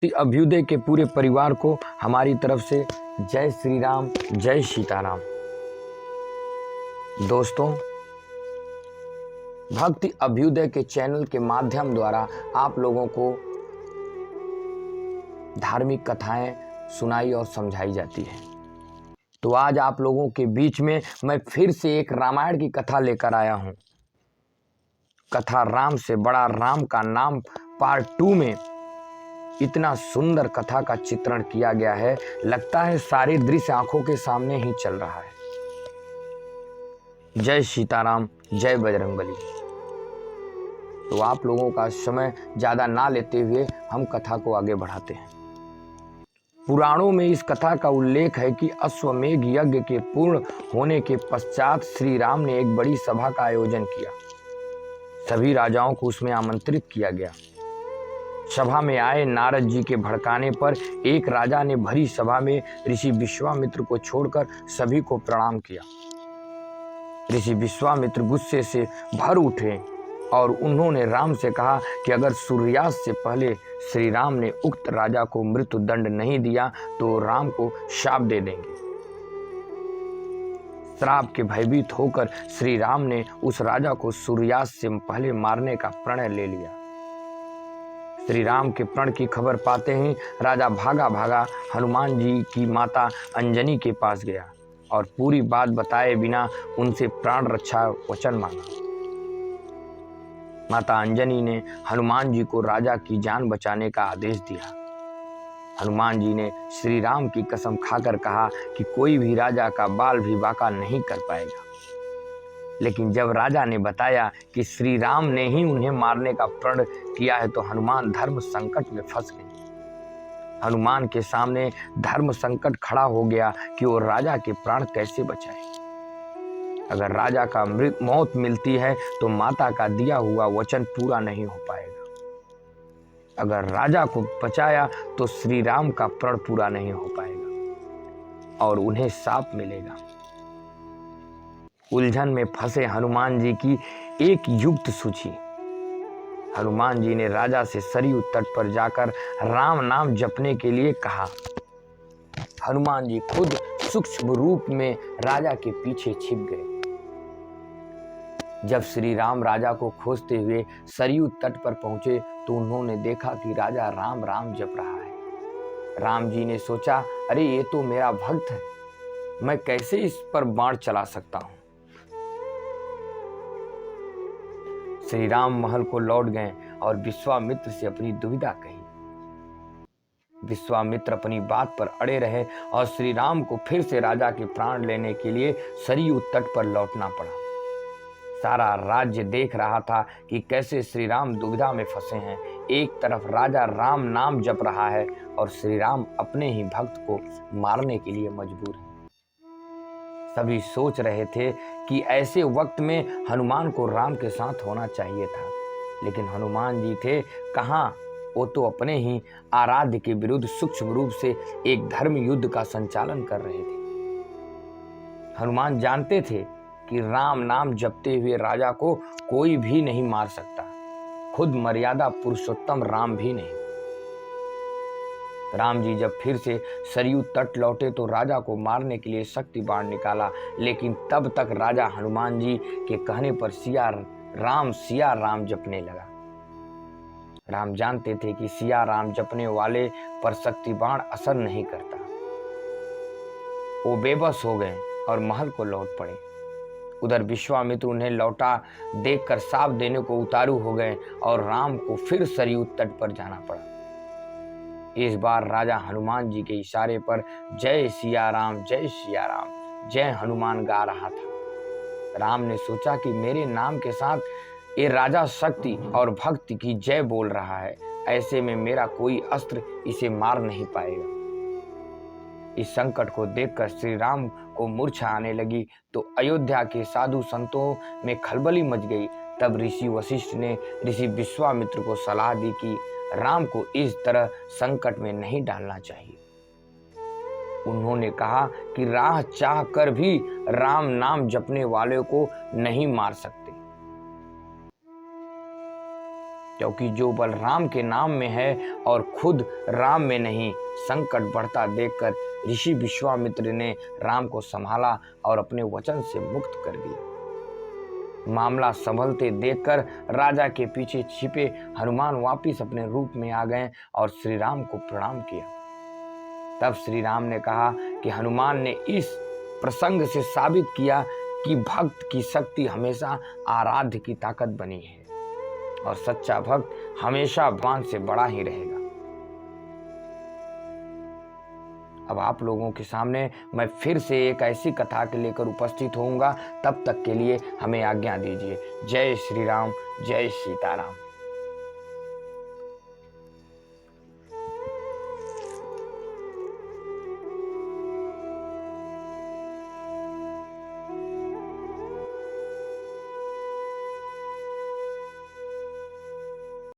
भक्ति अभ्युदय के पूरे परिवार को हमारी तरफ से जय श्री राम, जय सीताराम। दोस्तों, भक्ति अभ्युदय के चैनल के माध्यम द्वारा आप लोगों को धार्मिक कथाएं सुनाई और समझाई जाती है। तो आज आप लोगों के बीच में मैं फिर से एक रामायण की कथा लेकर आया हूं। कथा राम से बड़ा राम का नाम पार्ट 2 में इतना सुंदर कथा का चित्रण किया गया है, लगता है सारे दृश्य आंखों के सामने ही चल रहा है। जय सीताराम, जय बजरंगबली। तो आप लोगों का समय ज्यादा ना लेते हुए हम कथा को आगे बढ़ाते हैं। पुराणों में इस कथा का उल्लेख है कि अश्वमेघ यज्ञ के पूर्ण होने के पश्चात श्री राम ने एक बड़ी सभा का आयोजन किया। सभी राजाओं को उसमें आमंत्रित किया गया। सभा में आए नारद जी के भड़काने पर एक राजा ने भरी सभा में ऋषि विश्वामित्र को छोड़कर सभी को प्रणाम किया। ऋषि विश्वामित्र गुस्से से भर उठे और उन्होंने राम से कहा कि अगर सूर्यास्त से पहले श्री राम ने उक्त राजा को मृत्यु दंड नहीं दिया तो राम को शाप दे देंगे। श्राप के भयभीत होकर श्री राम ने उस राजा को सूर्यास्त से पहले मारने का प्रण ले लिया। श्री राम के प्रण की खबर पाते ही राजा भागा भागा हनुमान जी की माता अंजनी के पास गया और पूरी बात बताए बिना उनसे प्राण रक्षा वचन मांगा। माता अंजनी ने हनुमान जी को राजा की जान बचाने का आदेश दिया। हनुमान जी ने श्री राम की कसम खाकर कहा कि कोई भी राजा का बाल भी बांका नहीं कर पाएगा। लेकिन जब राजा ने बताया कि श्री राम ने ही उन्हें मारने का प्रण किया है तो हनुमान धर्म संकट में फंस गए। हनुमान के सामने धर्म संकट खड़ा हो गया कि वो राजा के प्राण कैसे बचाए। अगर राजा का मौत मिलती है तो माता का दिया हुआ वचन पूरा नहीं हो पाएगा। अगर राजा को बचाया तो श्री राम का प्रण पूरा नहीं हो पाएगा और उन्हें शाप मिलेगा। उलझन में फंसे हनुमान जी की एक युक्त सूझी। हनुमान जी ने राजा से सरयू तट पर जाकर राम नाम जपने के लिए कहा। हनुमान जी खुद सूक्ष्म रूप में राजा के पीछे छिप गए। जब श्री राम राजा को खोजते हुए सरयू तट पर पहुंचे तो उन्होंने देखा कि राजा राम राम जप रहा है। राम जी ने सोचा, अरे ये तो मेरा भक्त है, मैं कैसे इस पर बाण चला सकता हूं। श्री राम महल को लौट गए और विश्वामित्र से अपनी दुविधा कही। विश्वामित्र अपनी बात पर अड़े रहे और श्री राम को फिर से राजा के प्राण लेने के लिए सरयू तट पर लौटना पड़ा। सारा राज्य देख रहा था कि कैसे श्री राम दुविधा में फंसे हैं। एक तरफ राजा राम नाम जप रहा है और श्री राम अपने ही भक्त को मारने के लिए मजबूर है। सभी सोच रहे थे कि ऐसे वक्त में हनुमान को राम के साथ होना चाहिए था, लेकिन हनुमान जी थे कहाँ, वो तो अपने ही आराध्य के विरुद्ध सूक्ष्म रूप से एक धर्म युद्ध का संचालन कर रहे थे। हनुमान जानते थे कि राम नाम जपते हुए राजा को कोई भी नहीं मार सकता, खुद मर्यादा पुरुषोत्तम राम भी नहीं। राम जी जब फिर से सरयू तट लौटे तो राजा को मारने के लिए शक्ति बाण निकाला, लेकिन तब तक राजा हनुमान जी के कहने पर सिया राम जपने लगा। राम जानते थे कि सिया राम जपने वाले पर शक्ति बाण असर नहीं करता। वो बेबस हो गए और महल को लौट पड़े। उधर विश्वामित्र उन्हें लौटा देखकर साप देने को उतारू हो गए और राम को फिर सरयू तट पर जाना पड़ा। इस बार राजा हनुमान जी के इशारे पर जय सिया राम, जय हनुमान गा रहा था। राम ने सोचा कि मेरे नाम के साथ ये राजा शक्ति और भक्ति की जय बोल रहा है, ऐसे में मेरा कोई अस्त्र इसे मार नहीं पाएगा। इस संकट को देखकर श्री राम को मूर्छा आने लगी तो अयोध्या के साधु संतों में खलबली मच गई। तब ऋषि वशिष्ठ ने ऋषि विश्वामित्र को सलाह दी कि राम को इस तरह संकट में नहीं डालना चाहिए। उन्होंने कहा कि राह चाह कर भी राम नाम जपने वाले को नहीं मार सकते। क्योंकि जो बल राम के नाम में है और खुद राम में नहीं। संकट बढ़ता देखकर ऋषि विश्वामित्र ने राम को संभाला और अपने वचन से मुक्त कर दिया। मामला संभलते देखकर राजा के पीछे छिपे हनुमान वापिस अपने रूप में आ गए और श्री राम को प्रणाम किया। तब श्री राम ने कहा कि हनुमान ने इस प्रसंग से साबित किया कि भक्त की शक्ति हमेशा आराध्य की ताकत बनी है और सच्चा भक्त हमेशा भगवान से बड़ा ही रहेगा। अब आप लोगों के सामने मैं फिर से एक ऐसी कथा के लेकर उपस्थित होऊंगा। तब तक के लिए हमें आज्ञा दीजिए। जय श्री राम, जय सीताराम।